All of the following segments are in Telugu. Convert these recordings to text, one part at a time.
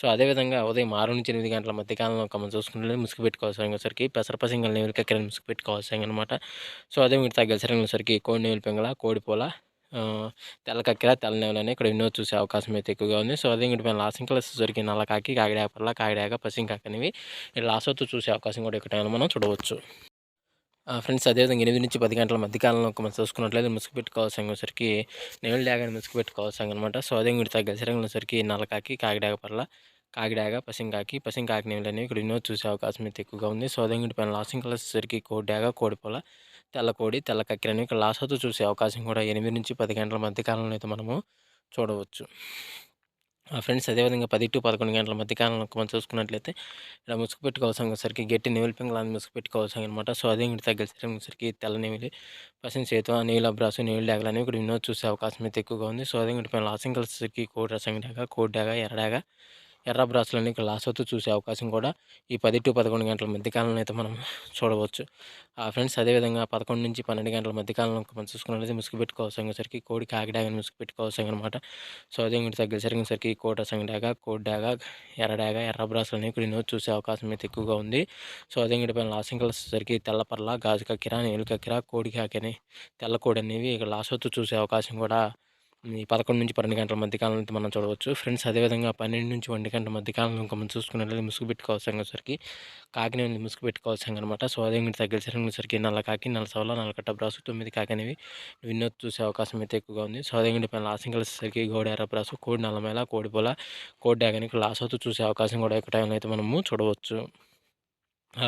సో, అదేవిధంగా ఉదయం 6-8 గంటల మధ్య కాలంలో మనం చూసుకున్నట్లయితే ముసుగు పెట్టుకోవాల్సరికి పెసర పసింగల నేవులు కక్కిరని ముసుగు పెట్టుకోవాల్సిందనమాట. సో, అదే మీరు తగ్గసరికి కోడి నేవులు పింగళ, కోడిపోల, తెల్ల కక్కెర, తెల్ల నేవులని ఇక్కడ ఎన్నో చూసే అవకాశం అయితే ఎక్కువగా ఉంది. సో, అదే వీటి పైన లాసింగ్ వచ్చేసరికి నల్ల కాకి, కాకిడాక పర్ల, కాకిడాక, పసింకాకి అనేవి లాసోతో చూసే అవకాశం కూడా ఇక్కడ మనం చూడవచ్చు. ఫ్రెండ్స్ అదేవిధంగా 8-10 గంటల మధ్య కాలంలో మనం చూసుకున్నట్లయితే ముసుగు పెట్టుకోవాల్సరికి నెమలి డాగాని ముసుగు పెట్టుకోవాల్సనమాట. సో, అదే వీటి తగ్గసరికి నల్లకాకి, కాకిడాక పర్ల, కాకిడాక, పసింకాకి, పసింకాకి నేవులు అనేవి ఇక్కడ ఎన్నో చూసే అవకాశం అయితే ఎక్కువగా ఉంది. సో, అదే వీటి పైన లాసింగ్ వచ్చేసరికి కోడిడాక, కోడిపోల, తెల్ల కోడి, తెల్ల కక్కెరని ఇక్కడ లాసోతో చూసే అవకాశం కూడా 8-10 గంటల మధ్య కాలంలో అయితే మనము చూడవచ్చు. ఫ్రెండ్స్ అదేవిధంగా 10-11 గంటల మధ్య కాలంలో మనం చూసుకున్నట్లయితే ఇలా ముసుగు పెట్టుకోవాల్సరికి గట్టి నెమిలి పింగళాన్ని ముసుగు పెట్టుకోవాల్సనమాట. సో, అదే ఇంటి తగ్గసరికి తెల్ల నెమిలి, పసిని సేతు, నీల అబ్రాసు, నీళ్ళు డాగలు అనేవి ఇక్కడ ఎన్నో చూసే అవకాశం అయితే ఎక్కువగా ఉంది. సో, అదే ఇంటి పైన లాసింగ్ కలిసేసరికి కోడి రసంగి డాగ, కోడి డాగ, ఎర్ర డాగ, ఎర్ర బ్రాసులన్నీ ఇక్కడ లాసోతో చూసే అవకాశం కూడా ఈ 10-11 గంటల మధ్య కాలంలో అయితే మనం చూడవచ్చు. ఫ్రెండ్స్ అదేవిధంగా 11-12 గంటల మధ్య కాలంలో మనం చూసుకున్నట్లయితే ముసుగు పెట్టుకోవాల్సరికి కోడి కాకిడాగని ముసుగు పెట్టుకోవాల్సనమాట. సో, అదే ఇంటి తగ్గసరికి కోడి రసంగి డాగ, కోడి డాగ, ఎర్ర డాగ, ఎర్ర బ్రాసులని ఇక్కడ ఎన్నో చూసే అవకాశం అయితే ఎక్కువగా ఉంది. సో, అదే ఇంటి పైన లాసింగ్ వచ్చేసరికి తెల్ల పర్ల, గాజు కక్కెర, నీలు కక్కెర, కోడి కాకని, తెల్ల కోడి అనేవి ఇక్కడ లాసోతో చూసే అవకాశం కూడా ఈ 11-12 గంటల మధ్య కాలంలో మనం చూడవచ్చు. ఫ్రెండ్స్ అదేవిధంగా 12-1 గంటల మధ్య కాలంలో మనం చూసుకున్నట్లయితే ముసుగు పెట్టుకోవాల్సరికి కాకినేని ముసుగు పెట్టుకోవాల్సిందనమాట. సో, అదే ఇంటి తగ్గసరికి నల్ల కాకి, నల్ల సవల, నల్ల కట్ట బ్రాసు, 9 కాకి అనేవి విన్నో చూసే అవకాశం అయితే ఎక్కువగా ఉంది. సో, అదే ఇంటి పైన లాసింగ్ కలిసేసరికి గోడి ఎర్ర బ్రాసు, కోడి నల్లమేల, కోడి పొల, కోడి డాగనికి లాస్ అవుతూ చూసే అవకాశం కూడా ఎక్కువ టైంలో అయితే మనము చూడవచ్చు.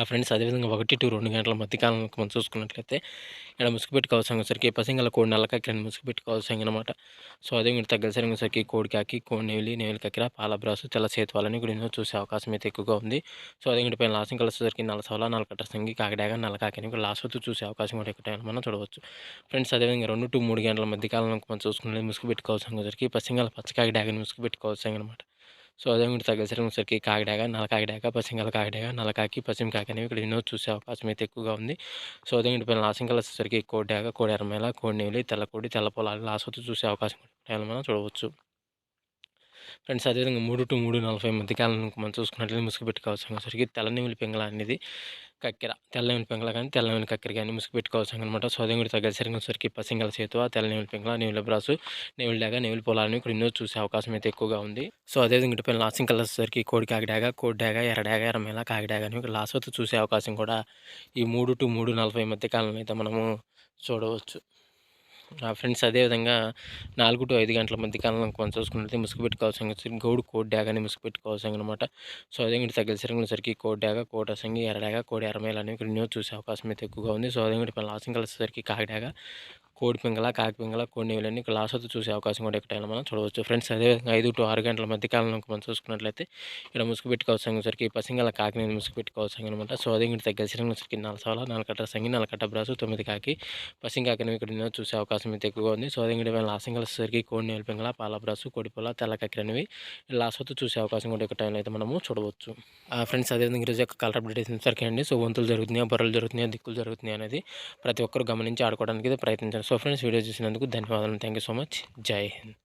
ఫ్రెండ్స్ అదేవిధంగా 1-2 గంటల మధ్య కాలంలో మనం చూసుకున్నట్లయితే ఇక్కడ ముసుగు పెట్టుకోవాల్సరికి పసింగల కోడి నల్ల కక్కెరని ముసుగు పెట్టుకోవాల్సిందనమాట. సో, అదే మీరు తగ్గసరికి కోడి కాకి, కోడి నెమిలి, నెమిలి కక్కెర, పాల బ్రాసు, తెల్ల సేతువాలని కూడా ఎన్నో చూసే అవకాశం అయితే ఎక్కువగా ఉంది. సో, అదే ఇంటి పైన లాసింగ్ కలిసేసరికి నల్ల సవల, నల్ల కట్ట సంగి, కాకిడాక, నల్ల కాకిని కూడా లాస్ట్ వరకు చూసే అవకాశం కూడా ఎక్కువ టైంలో మనం చూడవచ్చు. ఫ్రెండ్స్ అదేవిధంగా 2-3 గంటల మధ్య కాలంలో మనం చూసుకున్నట్లయితే ముసుగు పెట్టుకోవాల్సరికి పసింగల పచ్చ కాకిడాకని ముసుగు పెట్టుకోవాల్సిందనమాట. సో, అదే వీటి తగ్గసరికి కాకిడాక, నల్ల కాకిడాక, పసింగల కాకిడాక, నల్ల కాకి, పశ్చిమ కాకి అనేవి ఇక్కడ ఎన్నో చూసే అవకాశం అయితే ఎక్కువగా ఉంది. సో, అదే వీటి పైన లాసింగ్ వచ్చేసరికి కోడి డాగ, కోడి ఎర్రమేల, కోడి నెమిలి, తెల్ల కోడి, తెల్ల పొలాలు లాస్ట్ వరకు చూసే అవకాశం కూడా మనం చూడవచ్చు. ఫ్రెండ్స్ అదేవిధంగా 3-3:40 మధ్య కాలంలో మనం చూసుకున్నట్లయితే ముసుగు పెట్టుకోవాల్సరికి తెల్ల నెమిలి పింగళ అనేది కక్కెర, తెల్ల నెమిలి పింగళ కానీ, తెల్ల నెమిలి కక్కెర కానీ ముసుగు పెట్టుకోవాల్సనమాట. సో, అదే కూడా తగ్గసరికి పసింగల సేతువ, తెల్ల నెమిలి పింగళ, నెమిలి బ్రాసు, నెమిలి డాగ, నెమిలి పొలాలని ఇక్కడ ఎన్నో చూసే అవకాశం అయితే ఎక్కువగా ఉంది. సో, అదేవిధంగా ఇటు పైన లాసింగ్ కలర్సరికి కోడి కాకిడాక, కోడి డాగ, ఎర్ర డాగ, ఎర్రమేల, కాకిడాక అని ఇక్కడ లాస్ట్ వరకు చూసే అవకాశం కూడా ఈ 3-3:40 మధ్య కాలంలో అయితే మనము చూడవచ్చు. ఫ్రెండ్స్ అదేవిధంగా 4-5 గంటల మధ్య కాలంలో మనం చూసుకున్నట్లయితే ముసుగు పెట్టుకోవాల్సిన గౌడు కోడి డాగని ముసుగు పెట్టుకోవాల్సనమాట. సో, అదే ఇంటి తగ్గసరికి కోడి డాగ, కోడి రసంగి, ఎర్ర డాగ, కోడి ఎర్రమేల అనేవి ఇక్కడ ఎన్నో చూసే అవకాశం అయితే ఎక్కువగా ఉంది. సో, అదే ఇంటి పైన లాసింగ్ కలిసేసరికి కాకిడాక, కోడి పింగళ, కాకి పింగళ, కోడి నెమిలని ఇక్కడ లాస్ట్ వరకు చూసే అవకాశం కూడా ఎక్కడైనా మనం చూడవచ్చు. ఫ్రెండ్స్ అదేవిధంగా 5-6 గంటల మధ్య కాలంలో మనం చూసుకున్నట్లయితే ఇక్కడ ముసుగు పెట్టుకోవాల్సరికి పసింగల కాకిని ముసుగు పెట్టుకోవాల్సనమాట. సో, అదే ఇంటి తగ్గసరికి నల్ల సవల, నల్ల కట్ట సంగి, నల్ల కట్ట బ్రాసు, 9 కాకి, పసింగ కాకిని ఇక్కడ ఎన్నో చూసే అవకాశం అయితే ఎక్కువగా ఉంది. సో, అదే ఇంటి పైన లాసింగ్ కలిసేసరికి కోడి నెమిలి పింగళ, పాల బ్రాసు, కోడి పొల, తెల్ల కక్కెర అనేవి లాస్ట్ వరకు చూసే అవకాశం కూడా ఎక్కువ టైంలో అయితే మనము చూడవచ్చు. ఫ్రెండ్స్ అదేవిధంగా ఈరోజు యొక్క కలర్ అప్డేట్ సరికి అండి. సో, వంతులు జరుగుతున్నాయా, బొర్రలు జరుగుతున్నాయా, దిక్కులు జరుగుతున్నాయి అనేది ప్రతి ఒక్కరు గమనించి ఆడుకోవడానికి అయితే ప్రయత్నించారు. సో, ఫ్రెండ్స్ వీడియో చూసినందుకు ధన్యవాదాలు. Thank you so much. జై హింద్.